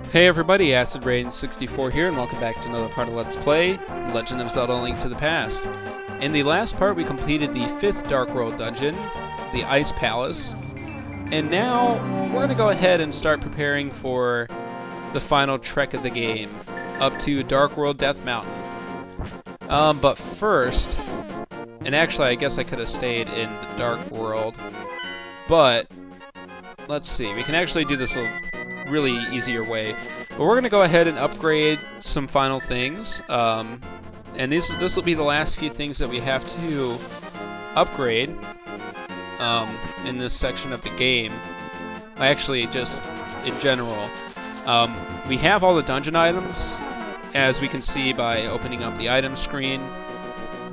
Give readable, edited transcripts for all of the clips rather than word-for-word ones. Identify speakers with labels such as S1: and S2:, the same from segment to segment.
S1: Hey everybody, Acid Rain 64 here, and welcome back to another part of Let's Play Legend of Zelda: Link to the Past. In the last part, we completed the 5th Dark World dungeon, the Ice Palace, and now we're going to go ahead and start preparing for the final trek of the game, up to Dark World Death Mountain. But first, and actually I guess I could have stayed in the Dark World, but let's see, we can actually do this a really easier way. But we're going to go ahead and upgrade some final things, and this will be the last few things that we have to upgrade in this section of the game. Actually, just in general. We have all the dungeon items, as we can see by opening up the item screen.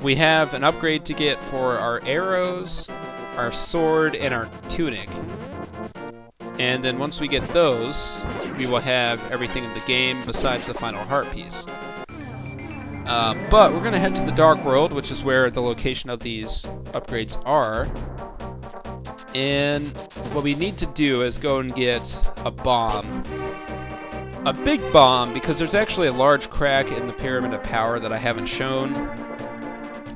S1: We have an upgrade to get for our arrows, our sword, and our tunic. And then once we get those, we will have everything in the game besides the final heart piece. But we're going to head to the Dark World, which is where the location of these upgrades are. And what we need to do is go and get a bomb. A big bomb, because there's actually a large crack in the Pyramid of Power that I haven't shown.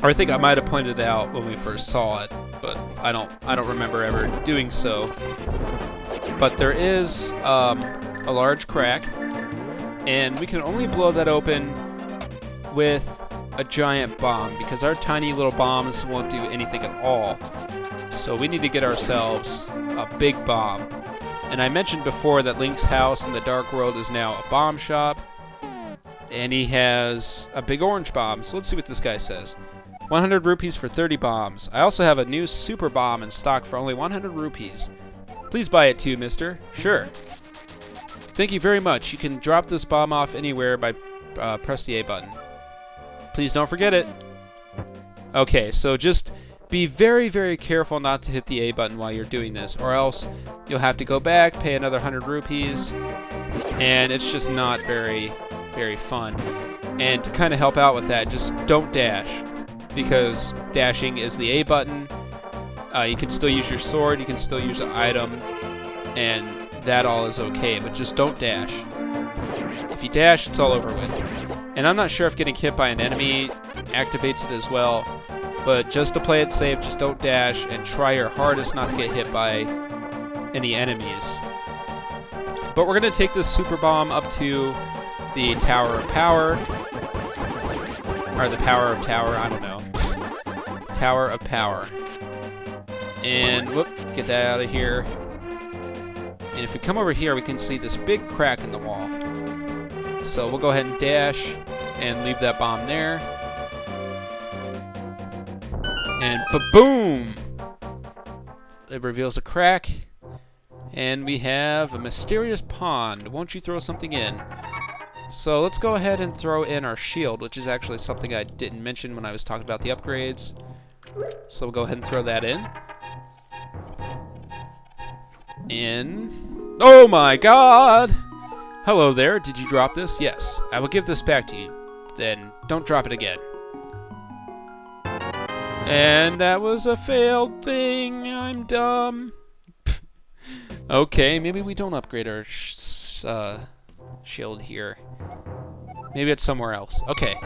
S1: Or I think I might have pointed it out when we first saw it, but I don't remember ever doing so. But there is a large crack, and we can only blow that open with a giant bomb, because our tiny little bombs won't do anything at all. So we need to get ourselves a big bomb. And I mentioned before that Link's house in the Dark World is now a bomb shop, and he has a big orange bomb. So let's see what this guy says. 100 rupees for 30 bombs. I also have a new super bomb in stock for only 100 rupees. Please buy it too, mister. Sure. Thank you very much. You can drop this bomb off anywhere by press the A button. Please don't forget it. Okay, so just be very, very careful not to hit the A button while you're doing this, or else you'll have to go back, pay another 100 rupees, and it's just not very, very fun. And to kind of help out with that, just don't dash, because dashing is the A button. You can still use your sword, you can still use an item, and that all is okay, but just don't dash. If you dash, it's all over with. And I'm not sure if getting hit by an enemy activates it as well, but just to play it safe, just don't dash, and try your hardest not to get hit by any enemies. But we're going to take this super bomb up to the Tower of Power, or the Power of Tower, I don't know. Tower of Power. And, whoop, get that out of here. And if we come over here, we can see this big crack in the wall. So we'll go ahead and dash and leave that bomb there. And ba-boom! It reveals a crack. And we have a mysterious pond. Won't you throw something in? So let's go ahead and throw in our shield, which is actually something I didn't mention when I was talking about the upgrades. So we'll go ahead and throw that in. Oh my god! Hello there, did you drop this? Yes, I will give this back to you. Then don't drop it again. And that was a failed thing. I'm dumb. Okay, maybe we don't upgrade our shield here. Maybe it's somewhere else. Okay.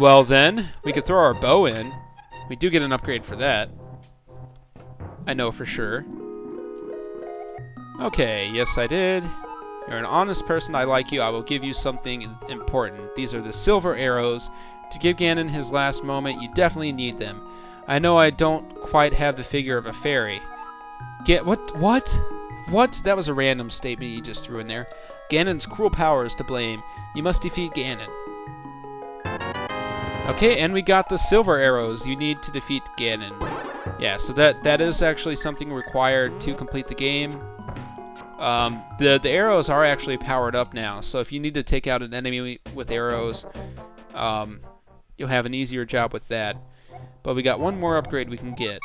S1: Well then, we could throw our bow in. We do get an upgrade for that. I know for sure. Okay, yes I did. You're an honest person, I like you. I will give you something important. These are the silver arrows. To give Ganon his last moment, you definitely need them. I know I don't quite have the figure of a fairy. What? That was a random statement you just threw in there. Ganon's cruel power is to blame. You must defeat Ganon. Okay, and we got the silver arrows you need to defeat Ganon. Yeah, so that is actually something required to complete the game. The arrows are actually powered up now, so if you need to take out an enemy with arrows, you'll have an easier job with that. But we got one more upgrade we can get.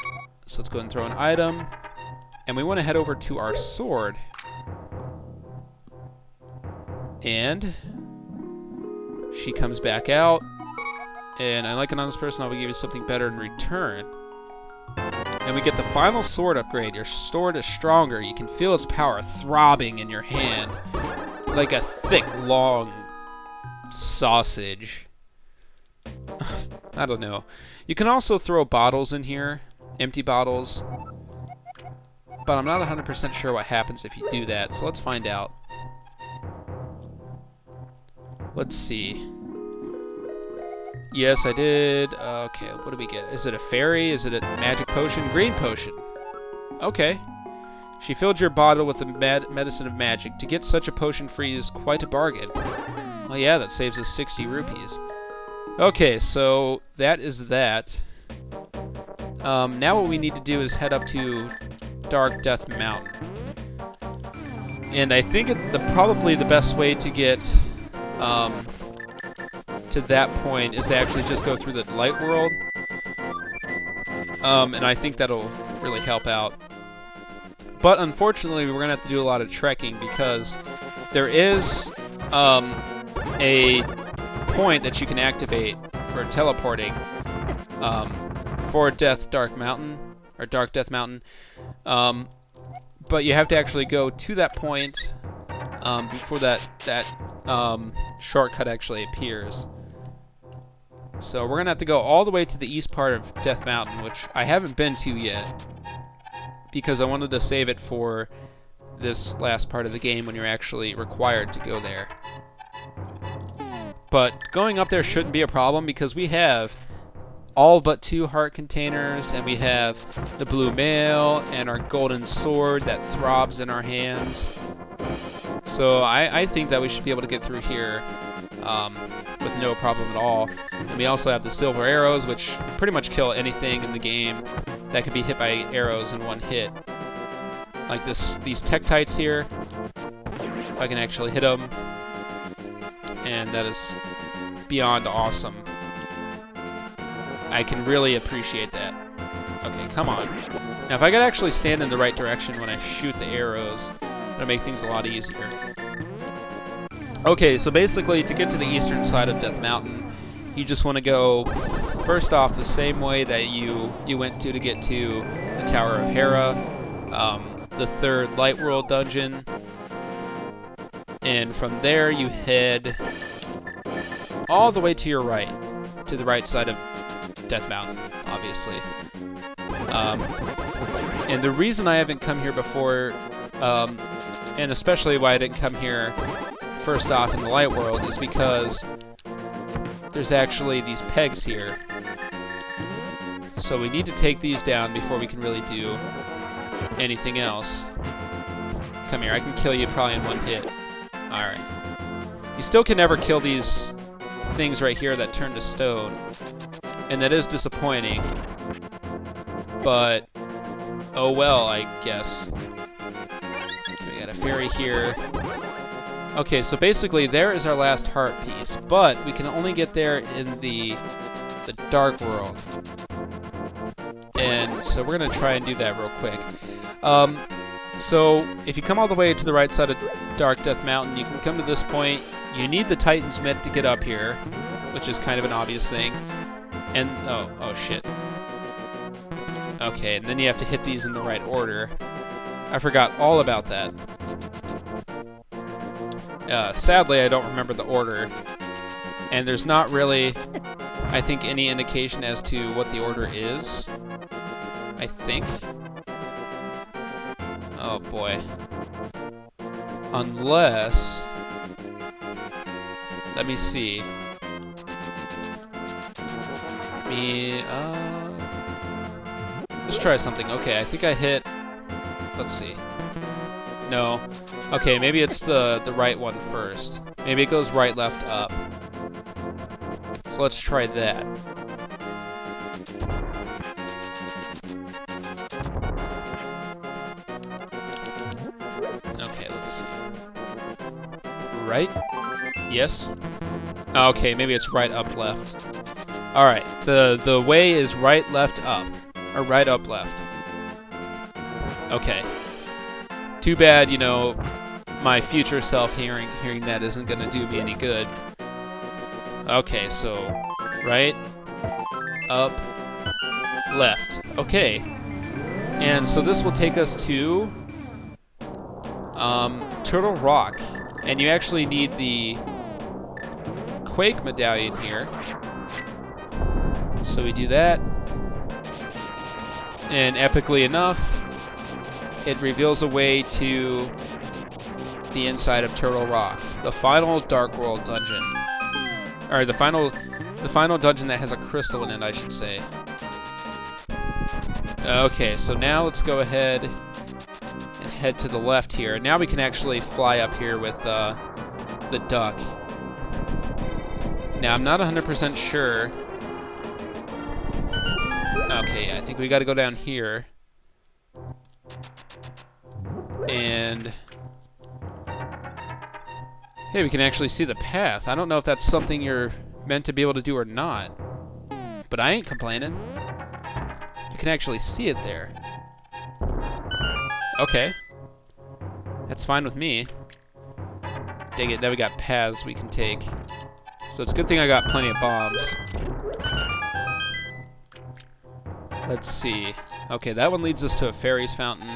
S1: So let's go and throw an item. And we want to head over to our sword. And she comes back out. And I like an honest person, I will give you something better in return. And we get the final sword upgrade. Your sword is stronger. You can feel its power throbbing in your hand. like a thick, long sausage. I don't know. You can also throw bottles in here, empty bottles, but I'm not 100% sure what happens if you do that, so let's find out. Let's see. Yes, I did. Okay, what do we get? Is it a fairy? Is it a magic potion? Green potion. Okay. She filled your bottle with the medicine of magic. To get such a potion free is quite a bargain. Well, yeah, that saves us 60 rupees. Okay, so that is that. Now what we need to do is head up to Dark Death Mountain. And I think probably the best way to get to that point is to actually just go through the light world. And I think that'll really help out. But unfortunately, we're going to have to do a lot of trekking because there is a point that you can activate for teleporting for Dark Death Mountain. But you have to actually go to that point before that shortcut actually appears. So we're going to have to go all the way to the east part of Death Mountain, which I haven't been to yet, because I wanted to save it for this last part of the game when you're actually required to go there. But going up there shouldn't be a problem because we have all but 2 heart containers, and we have the blue mail and our golden sword that throbs in our hands. So I think that we should be able to get through here with no problem at all. And we also have the silver arrows, which pretty much kill anything in the game that could be hit by arrows in one hit. Like these Tektites here, if I can actually hit them. And that is beyond awesome. I can really appreciate that. Okay, come on. Now, if I could actually stand in the right direction when I shoot the arrows, that'll make things a lot easier. Okay, so basically, to get to the eastern side of Death Mountain, you just want to go, first off, the same way that you went to get to the Tower of Hera, the 3rd Light World dungeon, and from there you head all the way to your right, to the right side of Death Mountain, obviously. And the reason I haven't come here before, and especially why I didn't come here first off in the light world, is because there's actually these pegs here. So we need to take these down before we can really do anything else. Come here, I can kill you probably in one hit. Alright. You still can never kill these things right here that turn to stone. And that is disappointing. But, oh well, I guess. Okay, we got a fairy here. Okay, so basically there is our last heart piece, but we can only get there in the dark world. And so we're going to try and do that real quick. So if you come all the way to the right side of Dark Death Mountain, you can come to this point. You need the Titan's Mitt to get up here, which is kind of an obvious thing. And, oh shit. Okay, and then you have to hit these in the right order. I forgot all about that. Sadly, I don't remember the order. And there's not really, I think, any indication as to what the order is. I think. Oh boy. Unless... Let me see. Let's try something. Okay, I think I hit... Let's see. No. Okay, maybe it's the right one first. Maybe it goes right, left, up. So let's try that. Okay, let's see. Right? Yes? Okay, maybe it's right, up, left. Alright, the way is right, left, up. Or right, up, left. Okay. Too bad, you know, my future self hearing that isn't going to do me any good. Okay, so right, up, left. Okay. And so this will take us to Turtle Rock. And you actually need the Quake medallion here. So we do that. And epically enough, it reveals a way to the inside of Turtle Rock, the final Dark World dungeon. Or the final dungeon that has a crystal in it, I should say. Okay, so now let's go ahead and head to the left here. Now we can actually fly up here with the duck. Now I'm not 100% sure. Okay, I think we got to go down here. And hey, we can actually see the path. I don't know if that's something you're meant to be able to do or not, but I ain't complaining. You can actually see it there. Okay. That's fine with me. Dang it, now we got paths we can take. So it's a good thing I got plenty of bombs. Let's see. Okay, that one leads us to a fairy's fountain.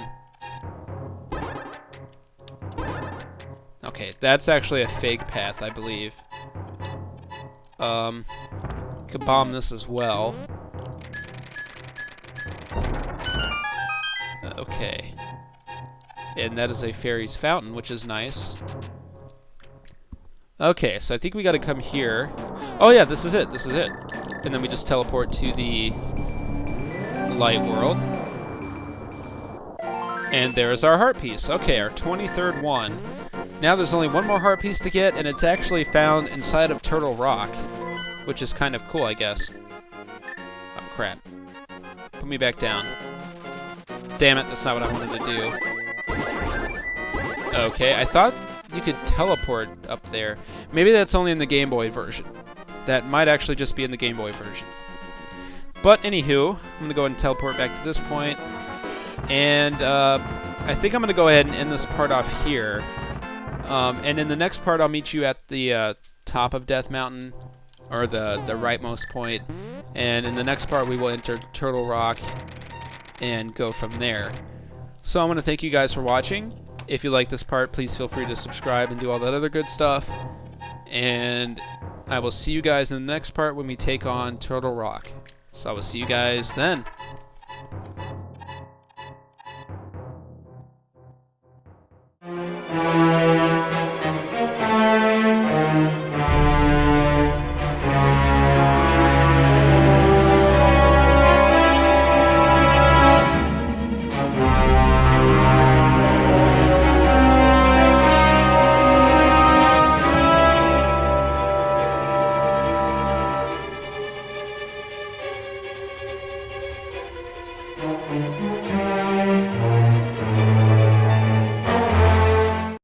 S1: Okay, that's actually a fake path, I believe. You could bomb this as well. Okay. And that is a fairy's fountain, which is nice. Okay, so I think we gotta come here. Oh yeah, this is it, this is it. And then we just teleport to the light world. And there's our heart piece. Okay, our 23rd one. Now there's only one more heart piece to get, and it's actually found inside of Turtle Rock, which is kind of cool, I guess. Oh, crap. Put me back down. Damn it, that's not what I wanted to do. Okay, I thought you could teleport up there. Maybe that's only in the Game Boy version. That might actually just be in the Game Boy version. But anywho, I'm going to go ahead and teleport back to this point. And I think I'm going to go ahead and end this part off here. And in the next part, I'll meet you at the top of Death Mountain, or the rightmost point. And in the next part, we will enter Turtle Rock and go from there. So I want to thank you guys for watching. If you like this part, please feel free to subscribe and do all that other good stuff. And I will see you guys in the next part when we take on Turtle Rock. So I will see you guys then.